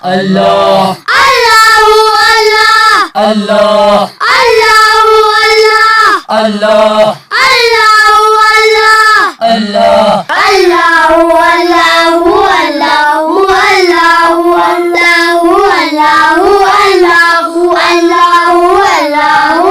اللہ اللہ اللہ اللہ اللہ اللہ اللہ اللہ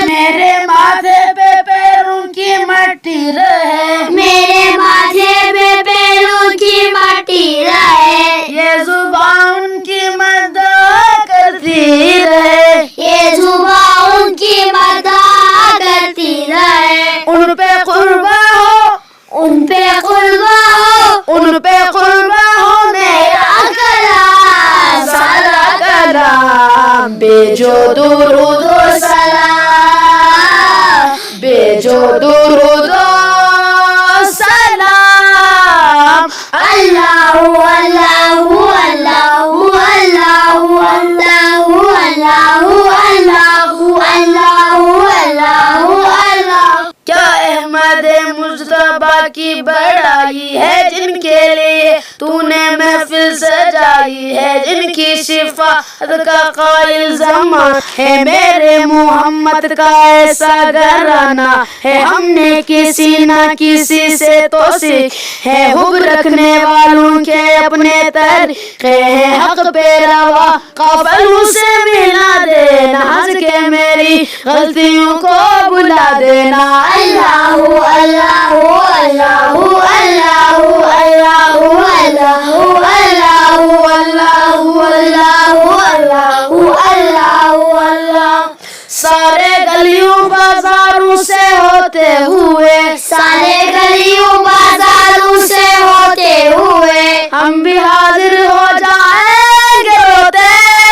میرے ماتھے پہ پیروں کی مٹی رہے، میرے ماتھے پہ پیروں کی مٹی رہے، یہ زبان کی مداح کرتی رہے، یہ زبان ان کی مداح کرتی رہے، ان پہ قربا ہو، ان پہ قربا ہو، ان پہ قربا ہو میرا کلام، سارا کلام بھیجو درود و سلام، بھیجو درود و سلام۔ اللہ اللہ اللہ اللہ اللہ اللہ کیا احمد مصطفیٰ کی بڑائی ہے جن کے لیے تو نے محفل سجائی ہے، جن کی شفاعت کا قائل زمان ہے میرے محمد کا ایسا گھرانہ ہے، ہم نے کسی نہ کسی سے تو سیکھ ہے، حب رکھنے والوں کے اپنے طریقے ہیں، حق پہ روا قافلوں سے ملا دینا، ہنس کے میری غلطیوں کو بلا دینا۔ اللہ اللہ اللہ اللہ اللہ اللہ سارے گلیوں بازاروں سے ہوتے ہوئے، سارے گلیوں بازاروں سے ہوتے ہوئے، ہم بھی حاضر ہو جائیں گے روتے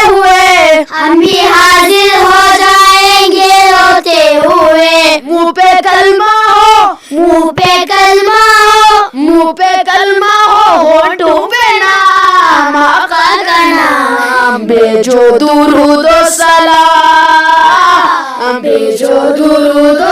ہوئے، ہم بھی حاضر ہو جائیں گے روتے ہوئے، منہ پہ کلمہ ہو، منہ پہ کلمہ ہو، منہ پہ کلمہ ہو، ہونٹوں پہ نام آقا کا نام، بھیجو درود و سلام، بھیجو درود و